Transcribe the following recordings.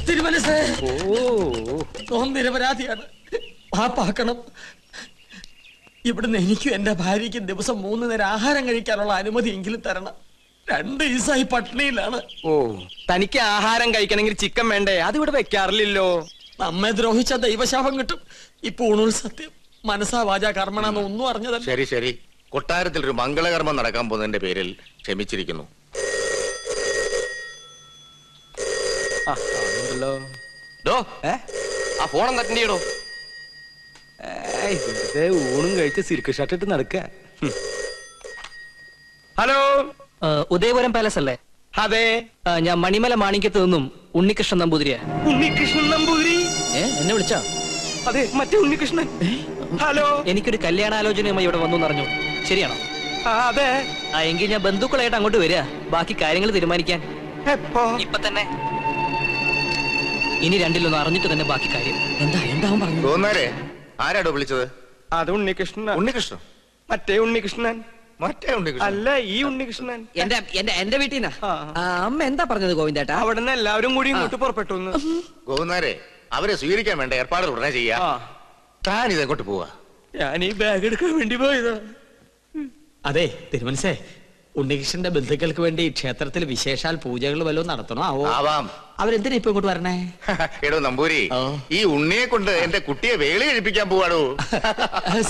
തിരുമനസേ, ഓം നിരപരാധിയാണ്, പാപ്പാക്കണം. ഇവിടുന്ന് എനിക്കും എന്റെ ഭാര്യയ്ക്കും ദിവസം 3 നേരം ആഹാരം കഴിക്കാനുള്ള അനുമതി എങ്കിലും തരണം. 2 ദിവസമായി പട്ടിണിയിലാണ്. ഓ, തനിക്ക് ആഹാരം കഴിക്കണമെങ്കിൽ ചിക്കൻ വേണ്ടേ? അതിവിടെ വെക്കാറില്ലല്ലോ. നമ്മെ ദ്രോഹിച്ച ദൈവശാപം കിട്ടും. ഇപ്പൊ ഊണുൽ സത്യം മനസ്സാ വാച കർമ്മണെന്ന് ഒന്നും അറിഞ്ഞതല്ല. ശരി ശരി, കൊട്ടാരത്തിൽ ഒരു മംഗളകർമ്മം നടക്കാൻ പോകുന്നതിന്റെ പേരിൽ ക്ഷമിച്ചിരിക്കുന്നു. ആ ഫോൺ അറ്റൻഡ് ചെയ്യടോ. ഊണും കഴിച്ച് സിൽക്ക് ഷർട്ട് ഇട്ട് നടക്ക. ഹലോ, ഉദയപുരം പാലസ് അല്ലേ? അതെ, ഞാൻ മണിമല മാണിക്യത്ത് നിന്നും ഉണ്ണികൃഷ്ണൻ നമ്പൂതിരിയാ. ഉണ്ണികൃഷ്ണൻ നമ്പൂതിരി? എന്നെ വിളിച്ചാ? അതെ, മറ്റേ ഉണ്ണികൃഷ്ണൻ. ഹലോ, എനിക്കൊരു കല്യാണാലോചനയുമായി ഇവിടെ വന്നു പറഞ്ഞു. ശരിയാണോ? അതെ. എങ്കിൽ ഞാൻ ബന്ധുക്കളായിട്ട് അങ്ങോട്ട് വരിക, ബാക്കി കാര്യങ്ങൾ തീരുമാനിക്കാൻ. ഇപ്പൊ തന്നെ. ഇനി രണ്ടിലൊന്നും അറിഞ്ഞിട്ട് തന്നെ ബാക്കി കാര്യം. എന്താവും പറഞ്ഞു? തോന്നാരെ ആരാടോ വിളിച്ചത്? അത് ഉണ്ണികൃഷ്ണൻ. ഉണ്ണികൃഷ്ണൻ? മറ്റേ ഉണ്ണികൃഷ്ണൻ. മറ്റേ ഉണ്ണികൃഷ്ണൻ അല്ല, ഈ ഉണ്ണികൃഷ്ണൻ. എന്റെ വീട്ടിൽ നിന്ന്. അമ്മ എന്താ പറഞ്ഞത് ഗോവിന്ദേട്ടാ? അവിടെ നിന്ന് എല്ലാവരും കൂടി ഇങ്ങോട്ട് പുറപ്പെട്ടു. ഗോവുന്നാരെ, അവരെ സ്വീകരിക്കാൻ വേണ്ട ഏർപ്പാടുകൾ ഉടനെ ചെയ്യാം. താൻ ഇതെങ്ങോട്ട് പോവാ? ഞാൻ ഈ ബാഗ് എടുക്കാൻ വേണ്ടി പോയതാ. അതെ തിരുമനസേ, ഉണ്ണികൃഷ്ണന്റെ ബന്ധുക്കൾക്ക് വേണ്ടി ക്ഷേത്രത്തിൽ വിശേഷാൽ പൂജകൾ വല്ലതും നടത്തണോ? ആവാം. അവരെന്തിനാ ഇപ്പൊ ഇങ്ങോട്ട് വരണേ? എടോ നമ്പൂരി, ഈ ഉണ്ണിയെ കൊണ്ട് എന്റെ കുട്ടിയെ വേളി കഴിപ്പിക്കാൻ പോവാടോ.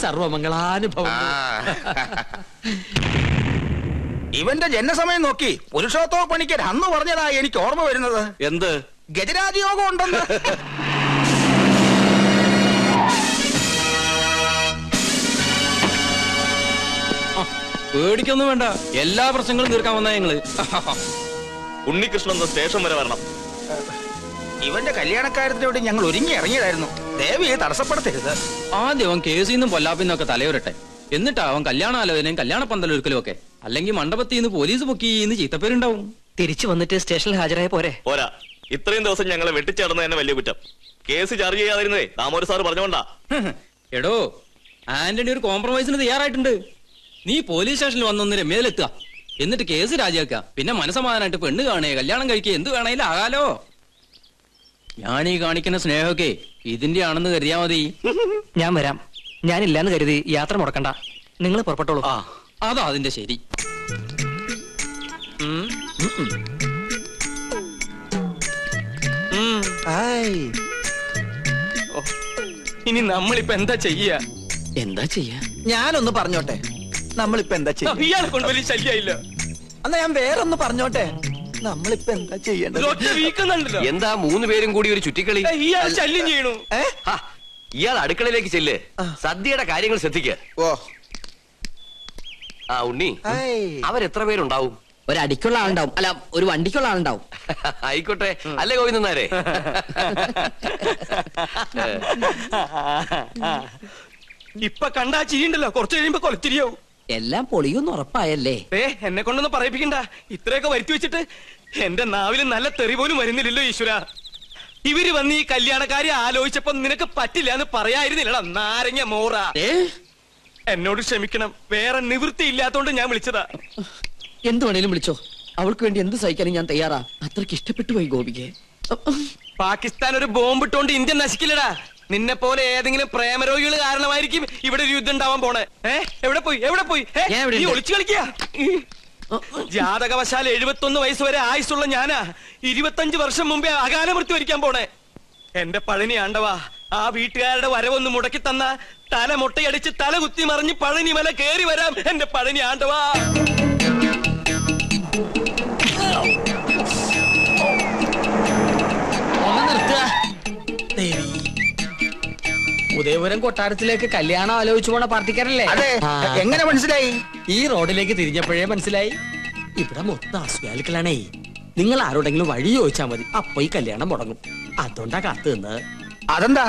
സർവമംഗളാനുഭവം. ഇവന്റെ ജനസമയം നോക്കി പുരുഷോത്തമ പണിക്കർ അന്ന് പറഞ്ഞതാ എനിക്ക് ഓർമ്മ വരുന്നത്. എന്ത്? ഗജരാജയോഗം ഉണ്ടെന്ന്. പേടിക്കൊന്നും വേണ്ട, എല്ലാ പ്രശ്നങ്ങളും തീർക്കാൻ വന്നാ ഞങ്ങള്. ഉണ്ണികൃഷ്ണൻ സ്റ്റേഷൻ വരെ വരണം. ഇവന്റെ കല്യാണക്കാര്യത്തിനോട് ഞങ്ങൾ ഒരുങ്ങി ഇറങ്ങിയതായിരുന്നു. ദേവിയെ തടസ്സപ്പെടുത്തരുത്. ആദ്യം അവൻ കേസിൽ നിന്നും പൊല്ലാപ്പിന്നൊക്കെ തലയോരട്ടെ, എന്നിട്ടാ അവൻ കല്യാണാലോചനയും കല്യാണ പന്തലൊരുക്കലും ഒക്കെ. അല്ലെങ്കിൽ മണ്ഡപത്തിൽ നിന്ന് പോലീസ് പൊക്കിന്ന് ചീത്തപ്പേരുണ്ടാവും. തിരിച്ചു വന്നിട്ട് സ്റ്റേഷനിൽ ഹാജരായ പോരെ? പോരാ, ഇത്രയും ദിവസം ഞങ്ങളെ വെട്ടിച്ചേർന്ന് തന്നെ വലിയ കുറ്റം. കേസ് ചാർജ് ചെയ്യാതിരുന്നേ ദാമോദര സാറ് പറഞ്ഞോണ്ടാ. എടോ, ആന്റണി ഒരു കോംപ്രമൈസിന് തയ്യാറായിട്ടുണ്ട്. നീ പോലീസ് സ്റ്റേഷനിൽ വന്നൊന്ന് രമ്യയിലെത്തുക, എന്നിട്ട് കേസ് രാജിവെക്കുക. പിന്നെ മനസ്സമാധാനായിട്ട് പെണ്ണ് കാണേ, കല്യാണം കഴിക്കുക, എന്ത് വേണേലും ആകാലോ. ഞാനീ കാണിക്കുന്ന സ്നേഹമൊക്കെ ഇതിന്റെ ആണെന്ന് കരുതിയാ മതി. ഞാൻ വരാം. ഞാനില്ലാന്ന് കരുതി യാത്ര മുടക്കണ്ട. നിങ്ങൾ പുറപ്പെട്ടോളൂ. അതാ അതിന്റെ ശരി. ഇനി നമ്മളിപ്പോ എന്താ ചെയ്യാ? ഞാനൊന്ന് പറഞ്ഞോട്ടെ, നമ്മളിപ്പോ എന്താ ചെയ്യുക? ഇയാളെ കൊണ്ട് വലിയ ശല്യമില്ല. എന്നാ ഞാൻ വേറൊന്ന് പറഞ്ഞോട്ടെ, നമ്മളിപ്പോ എന്താ ചെയ്യേണ്ടത്? എന്താ 3 പേരും കൂടി ഒരു ചുറ്റിക്കളി? ഇയാൾ ശല്യം ചെയ്യണു. ഇയാൾ അടുക്കളയിലേക്ക് ചെല്ല്, സദ്യയുടെ കാര്യങ്ങൾ ശ്രദ്ധിക്ക. ഓ ആ ഉണ്ണി, അവരെത്ര പേരുണ്ടാവും? ഒരു അടിക്കുള്ള ആളുണ്ടാവും, അല്ല ഒരു വണ്ടിക്കുള്ള ആളുണ്ടാവും. ആയിക്കോട്ടെ, അല്ലേ ഗോവിന്ദനാരെ? ഇപ്പൊ കണ്ടാ ചിരിയുണ്ടല്ലോ, കുറച്ച് കഴിയുമ്പോ കൊലച്ചിരിയാവും. എല്ലാം പൊളിയൊന്നും ഉറപ്പായല്ലേ? എന്നെ കൊണ്ടൊന്നും പറയിപ്പിക്കണ്ട. ഇത്രയൊക്കെ വരുത്തി വെച്ചിട്ട് എന്റെ നാവില് നല്ല തെറി പോലും വരുന്നില്ലല്ലോ ഈശ്വര. ഇവര് വന്ന് ഈ കല്യാണക്കാരി ആലോചിച്ചപ്പോ നിനക്ക് പറ്റില്ല എന്ന് പറയായിരുന്നില്ലടാ നാരങ്ങ മോറ. എന്നോട് ക്ഷമിക്കണം, വേറെ നിവൃത്തി ഇല്ലാത്തോണ്ട് ഞാൻ വിളിച്ചതാ. എന്ത് വേണേലും വിളിച്ചോ, അവൾക്ക് വേണ്ടി എന്ത് സഹിക്കാനും ഞാൻ തയ്യാറാ. അത്രക്ക് ഇഷ്ടപ്പെട്ടു പോയി ഗോപികെ. പാകിസ്ഥാൻ ഒരു ബോംബിട്ടോണ്ട് ഇന്ത്യ നശിക്കില്ലടാ. നിന്നെ പോലെ ഏതെങ്കിലും പ്രേമരോഗികൾ കാരണമായിരിക്കും ഇവിടെ ഒരു യുദ്ധം ഉണ്ടാവാൻ പോണേ. എവിടെ പോയി നീ ഒളിച്ചു കളിക്കുക? ജാതകവശാൽ 71 വയസ്സ് വരെ ആയുസുള്ള ഞാനാ 25 വർഷം മുമ്പേ അകാല മൃത്യു വരിക്കാൻ പോണേ. എന്റെ പഴനി ആണ്ടവാ, ആ വീട്ടുകാരുടെ വരവൊന്ന് മുടക്കി തന്ന തല മുട്ടയടിച്ച് തല കുത്തി മറിഞ്ഞ് പഴനി മല കേറി വരാം. എന്റെ പഴനി ആണ്ടവാ. ഉദയപുരം കൊട്ടാരത്തിലേക്ക് കല്യാണം ആലോചിച്ചു പോണ പാർട്ടിക്കാരല്ലേ? എങ്ങനെ മനസ്സിലായി? ഈ റോഡിലേക്ക് തിരിഞ്ഞപ്പോഴേ മനസ്സിലായി. ഇവിടെ മൊത്തം അസുഖാലുക്കളാണേ. നിങ്ങൾ ആരോടെങ്കിലും വഴി ചോദിച്ചാൽ മതി, അപ്പൊ ഈ കല്യാണം മുടങ്ങും. അതുകൊണ്ടാ കാത്തു നിന്നത്. അതെന്താ?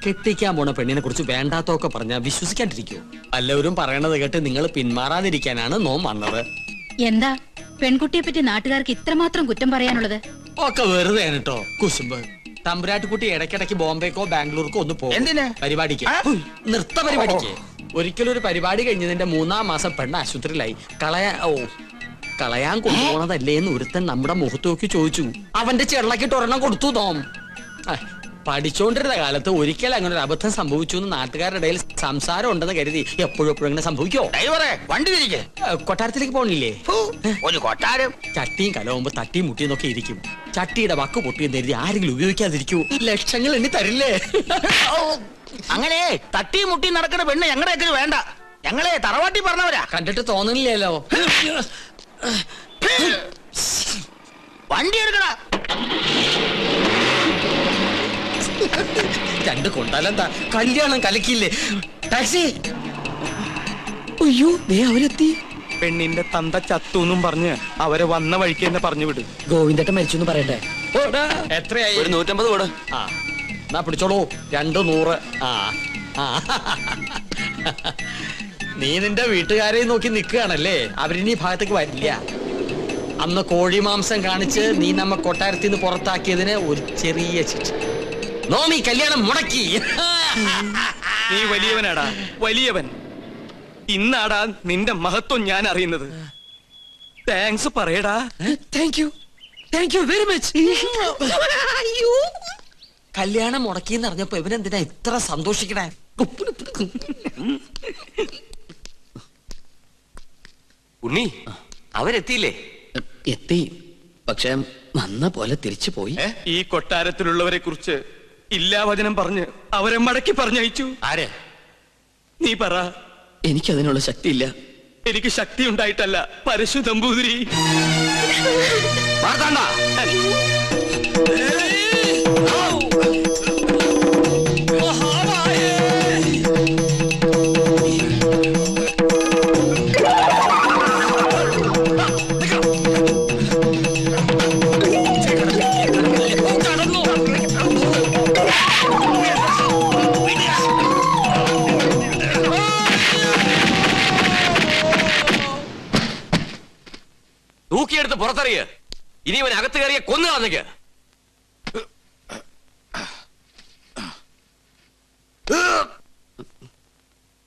കെട്ടിക്കാൻ പോണ പെണ്ണിനെ കുറിച്ച് വേണ്ടാത്തൊക്കെ പറഞ്ഞാ വിശ്വസിക്കാണ്ടിരിക്കോ? എല്ലാവരും പറയണത് കേട്ട് നിങ്ങൾ പിന്മാറാതിരിക്കാനാണ് നോം വന്നത്. എന്താ പെൺകുട്ടിയെ പറ്റി നാട്ടുകാർക്ക് ഇത്രമാത്രം കുറ്റം പറയാനുള്ളത്? ഒക്കെ വെറുതെ കേട്ടോ കുശുമ്പ്. തമ്പുരാട്ടിക്കുട്ടി ഇടയ്ക്കിടയ്ക്ക് ബോംബെക്കോ ബാംഗ്ലൂർക്കോ ഒന്ന് പോകും. എന്തിന്? പരിപാടിക്ക്, നൃത്ത പരിപാടിക്ക്. ഒരിക്കലും ഒരു പരിപാടി കഴിഞ്ഞതിന്റെ 3-ാം മാസം പെണ്ണ് ആശുപത്രിയിലായി. കളയാൻ കൊണ്ടുപോണതല്ലേന്ന് ഒരുത്തൻ നമ്മുടെ മുഖത്ത് നോക്കി ചോദിച്ചു. അവന്റെ ചെള്ളക്കിട്ട് ഒരെണ്ണം കൊടുത്തു തോം. പഠിച്ചോണ്ടിരുന്ന കാലത്ത് ഒരിക്കൽ അങ്ങനെ ഒരു അബദ്ധം സംഭവിച്ചു എന്ന് നാട്ടുകാരുടെ ഇടയിൽ സംസാരം ഉണ്ടെന്ന് കരുതി എപ്പോഴും അങ്ങനെ സംഭവിക്കോ? വണ്ടി തിരികെ കൊട്ടാരത്തിലേക്ക് പോണില്ലേ? ഒരു കൊട്ടാരം ചട്ടിയും കലവുമ്പോ തട്ടിയും മുട്ടിയും നോക്കി ഇരിക്കും. ചട്ടിയുടെ വക്ക് പൊട്ടിയെന്ന് കരുതി ആരെങ്കിലും ഉപയോഗിക്കാതിരിക്കൂ. ലക്ഷങ്ങൾ എണ്ണി തരില്ലേ? അങ്ങനെ തട്ടിയും മുട്ടിയും നടക്കുന്ന പെണ്ണ് ഞങ്ങളുടെയൊക്കെ വേണ്ട. ഞങ്ങളെ തറവാട്ടി പറഞ്ഞവരാ. കണ്ടിട്ട് തോന്നുന്നില്ലല്ലോ. വണ്ടി എടുക്കടാ. രണ്ട് കൊണ്ടാലെന്താ, കല്യാണം കലക്കില്ലേ? ടാക്സി. അയ്യോ ദേ അവരെത്തി. പെണ്ണിന്റെ തന്ത ചത്തൂന്നും പറഞ്ഞ് അവരെ വന്ന വഴിക്ക് തന്നെ പറഞ്ഞു വിട്. ഗോവിന്ദട്ടൻ മരിച്ചു പറയട്ടെ. എത്രയായി? 150 കൂടെ. ആ എന്നാ പിടിച്ചോളൂ. 200. നീ നിന്റെ വീട്ടുകാരെ നോക്കി നിൽക്കുകയാണല്ലേ? അവരിനി ഭാഗത്തേക്ക് വരില്ല. അന്ന് കോഴി മാംസം കാണിച്ച് നീ നമ്മ കൊട്ടാരത്തിൽ നിന്ന് പുറത്താക്കിയതിന് ഒരു ചെറിയ ശിക്ഷ. നോമി കല്യാണം മുടക്കി. നീ വലിയവനാടാ, വലിയവൻ. ഇന്നാടാ നിന്റെ മഹത്വം ഞാൻ അറിയുന്നത്. താങ്ക്സ് പറയടാ. Thank you very much. കല്യാണം മുടക്കിന്ന് അറിഞ്ഞപ്പോ ഇവനെന്തിനാ ഇത്ര സന്തോഷിക്കണേ? ഉണ്ണി അവരെത്തിയില്ലേ? എത്തി, പക്ഷെ വന്ന പോലെ തിരിച്ചു പോയി. ഈ കൊട്ടാരത്തിലുള്ളവരെ കുറിച്ച് ഇല്ലാവചനം പറഞ്ഞ് അവരെ മടക്കി പറഞ്ഞയച്ചു. ആര്? നീ പറ. എനിക്കതിനുള്ള ശക്തിയില്ല. എനിക്ക് ശക്തി ഉണ്ടായിട്ടല്ല, പരശു നമ്പൂതിരി. തൂക്കിയെടുത്ത് പുറത്തറിയ. ഇനി ഇവൻ അകത്ത് കയറിയ കൊന്നു കളഞ്ഞേക്ക്.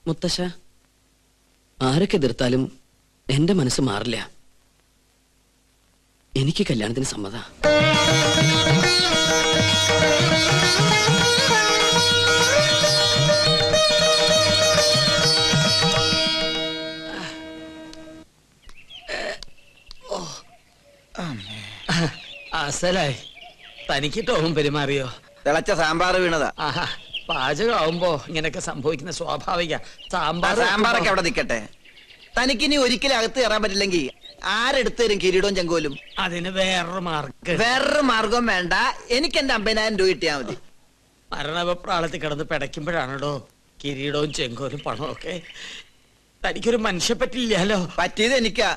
മുത്തശ്ശ, ആരൊക്കെ എതിർത്താലും എന്റെ മനസ്സ് മാറില്ല. എനിക്ക് കല്യാണത്തിന് സമ്മത. അസലായി. തനിക്ക് ടോം പെരുമാറിയോ? തിളച്ച സാമ്പാർ വീണതാ. ആഹാ, പാചകമാവുമ്പോ ഇങ്ങനെയൊക്കെ സംഭവിക്കുന്ന സ്വാഭാവിക. സാമ്പാറൊക്കെ അവിടെ നിൽക്കട്ടെ. തനിക്കിനി ഒരിക്കലും അകത്ത് കയറാൻ പറ്റില്ലെങ്കിൽ ആരെടുത്ത് തരും കിരീടവും ചെങ്കോലും? അതിന് വേറൊരു മാർഗം വേണ്ട. എനിക്ക് എന്റെ 50,000 രൂപ കിട്ടിയാ മതി. മരണപ്രാളത്തിൽ കിടന്ന് പിടയ്ക്കുമ്പോഴാണോ കിരീടവും ചെങ്കോലും പണമൊക്കെ? തനിക്കൊരു മനുഷ്യ പറ്റില്ലല്ലോ. പറ്റിയത് എനിക്കാ.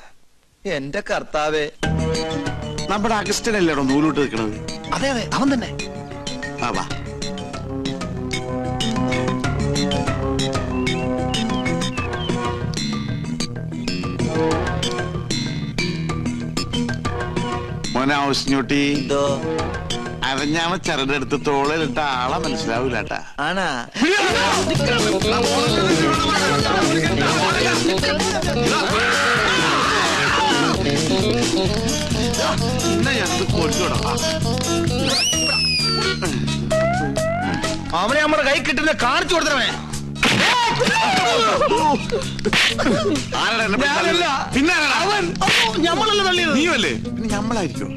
എന്റെ കർത്താവേ. നമ്മുടെ അഗസ്റ്റനല്ലേടോ നൂലോട്ട് നിൽക്കണത്? അതെ അതെ, അവൻ തന്നെ. വാ. മോനെ ഔസ്ഞ്ഞൂട്ടി, അരഞ്ഞാമ ചരടെടുത്ത് തോളിലിട്ട ആളെ മനസ്സിലാവൂലട്ടാ. ആണാ? അവനെ നമ്മുടെ കൈ കിട്ടുന്ന കാണിച്ചു കൊടുത്തവനെ. പിന്നെ ഞമ്മളല്ല തള്ളിയത്. നീയല്ലേ? പിന്നെ ഞമ്മളായിരിക്കും.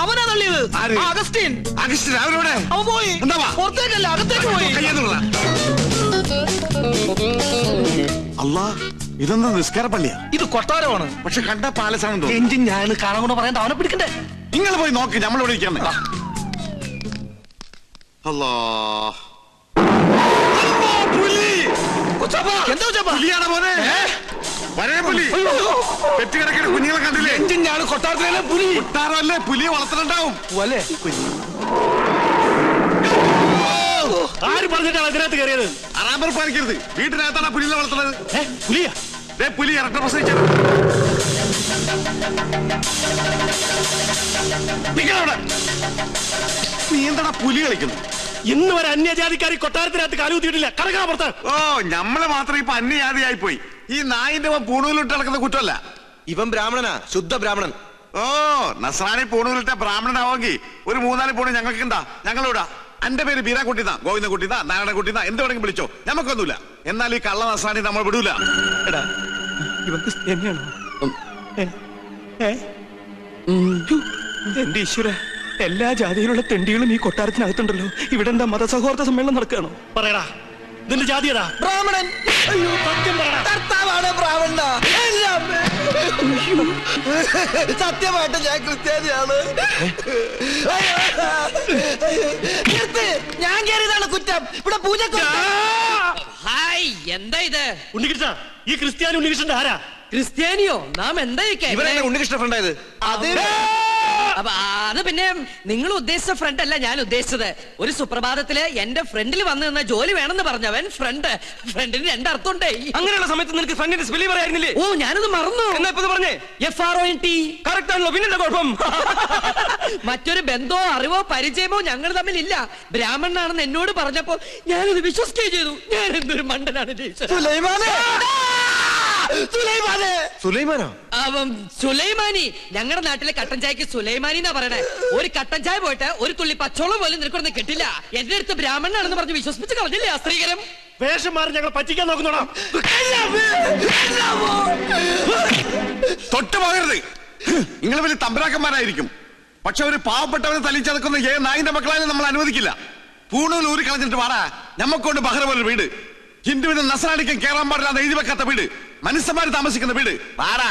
അവനാ തള്ളിയത്. അഗസ്റ്റിൻ. അഗസ്റ്റിൻ അവരോടെ അവൻ പോയി. പുറത്തേക്കല്ല, അകത്തേക്ക് പോയി. അല്ലാ, ഇതെന്താ നിസ്കാര പള്ളിയാ? ഇത് കൊട്ടാരമാണ്. പക്ഷെ കണ്ട പാലസാണെന്തോ. എഞ്ചിൻ ഞാൻ കാണാൻ കൊണ്ട് പറയാൻ അവനെ പിടിക്കണ്ടേ? നിങ്ങൾ പോയി നോക്ക്, നമ്മളിവിടെ ഇരിക്കാൻ. അല്ലാ, പുലിയാണ് മോനെ. വരേ പുലി. പെറ്റുകിടക്കുന്ന കുഞ്ഞുങ്ങളെ കണ്ടില്ലേ? എഞ്ചിൻ ഞാൻ കൊട്ടാരത്തിലെ പുലി. കൊട്ടാരമല്ലേ, പുലിയെ വളർത്തുന്നുണ്ടാവും. ആര് പറഞ്ഞിട്ടാണ് അതിനകത്ത് കയറിയത്? അറാമ്പർ പാലിക്കരുത്. വീട്ടിനകത്താണ് പുലിയെ വളർത്തുന്നത്. പുലിയാ? പുലി ഇറക്ക പ്രസവിച്ചത്. നീ എന്താടാ പുലി കളിക്കുന്നു? ഇന്ന് വരെ അന്യജാതിക്കാരി കൊട്ടാരത്തിനകത്ത് കാലുകുത്തിയിട്ടില്ല. കടക്കാ പുറത്ത്. ഓ, നമ്മള് മാത്രം ഇപ്പൊ അന്യജാതിയായി പോയി. ഈ നായിന്റെ പൂണൂലിട്ട് നടക്കുന്ന കുറ്റമല്ല. ഇവൻ ബ്രാഹ്മണനാ, ശുദ്ധ ബ്രാഹ്മണൻ. ഓ നസ്രാണി പൂണൂരിട്ട ബ്രാഹ്മണനാവെങ്കിൽ ഒരു 3-4 പൂണ് ഞങ്ങൾക്ക് എന്താ, ഞങ്ങളിവിടെ. എന്റെ പേര് ബീരാക്കുട്ടിന്നാ, ഗോവിന്ദൻകുട്ടിന്നാ, നാരായണൻകുട്ടിന്നാ, എന്ത് വേണമെങ്കിൽ വിളിച്ചോ, നമുക്കൊന്നുമില്ല. എന്നാൽ ഈ കള്ള നസ്രാണി നമ്മൾ വിടൂല. എടാ ഇവൻ ക്രിസ്ത്യാനിയാണോ? എന്റെ ഈശ്വര, എല്ലാ ജാതിയിലുള്ള തെണ്ടികളും ഈ കൊട്ടാരത്തിനകത്തുണ്ടല്ലോ. ഇവിടെ എന്താ മതസൗഹാർദ്ദ സമ്മേളനം നടക്കുകയാണോ? പറയടാ, ഇതിന്റെ ജാതി ഏതാ? ബ്രാഹ്മണൻ. സത്യം പറയടാ. കർത്താവാണ് ബ്രാഹ്മണ. സത്യമായിട്ട് ഞാൻ ക്രിസ്ത്യാനിയാണ്. ഞാൻ കയറിയതാണ് കുറ്റം. ഇവിടെ പൂജ. ഹായ്, എന്താ ഇത്? ഉണ്ണികൃഷ്ണ, ഈ ക്രിസ്ത്യാനി ഉണ്ണികൃഷ്ണന്റെ ആരാ? ക്രിസ്ത്യാനിയോ? നാം എന്താ ഇവരല്ലേ ഉണ്ണികൃഷ്ണ ഫ്രണ്ടായത്? അത് പിന്നെ നിങ്ങൾ ഉദ്ദേശിച്ച ഫ്രണ്ട് അല്ല ഞാൻ ഉദ്ദേശിച്ചത്. ഒരു സുപ്രഭാതത്തില് എന്റെ ഫ്രണ്ടിൽ വന്നു നിന്ന ജോലി വേണമെന്ന് പറഞ്ഞവൻ ഫ്രണ്ടിന് 2 അർത്ഥമുണ്ടേ. അങ്ങനെയുള്ള സമയത്ത് നിനക്ക് ഫ്രണ്ടിന്റെ സ്പെല്ലിംഗ് പറയായിരുന്നില്ലേ? ഓ, ഞാനത് മറന്നു. എന്നാ ഇപ്പൊ പറഞ്ഞേ. FRONT. കറക്റ്റ് ആണല്ലോ, പിന്നെ കുഴപ്പം? മറ്റൊരു ബന്ധമോ അറിവോ പരിചയമോ ഞങ്ങൾ തമ്മിലില്ല. ബ്രാഹ്മണനാണെന്ന് എന്നോട് പറഞ്ഞപ്പോ ഞാനത് വിശ്വസിക്കുകയും ചെയ്തു. ഞാൻ എന്തൊരു മണ്ടനാണ്. സുലൈമാനി. ഞങ്ങളുടെ നാട്ടിലെ കട്ടൻ ചായക്ക് സുലൈമാനി എന്നാ പറയണേ. ഒരു കട്ടൻ ചായ പോയിട്ട് ഒരു തുള്ളി പച്ചോളം പോലും നിനക്കൊന്നും കിട്ടില്ല. എന്റെ അടുത്ത് ബ്രാഹ്മണനാണെന്ന് പറഞ്ഞ് വിശ്വസിപ്പിച്ച് കളഞ്ഞില്ലേ ആ സ്ത്രീകരം? വേഷം മാറി ഞങ്ങൾ പറ്റിക്കാൻ നോക്കുന്നോടാ. തൊട്ട് പോകരുത്. നിങ്ങൾ വലിയ തമ്പരാക്കന്മാരായിരിക്കും, പക്ഷെ ഒരു പാവപ്പെട്ടവനെ തല്ലിച്ചതക്കുന്ന നായിന്റെ മക്കളായാലും നമ്മൾ അനുവദിക്കില്ല. പൂണൂൽ ഊരി കളഞ്ഞിട്ട് വാടാ, നമ്മക്കൊണ്ട് ബഹ്റ പോലൊരു വീട്, ഹിന്ദുവിനും നസ്രാണിക്കും കേറാൻ പാടില്ലാതെ എഴുതി വെക്കാത്ത വീട്, മനുഷ്യന്മാര് താമസിക്കുന്ന വീട്. വാടാ.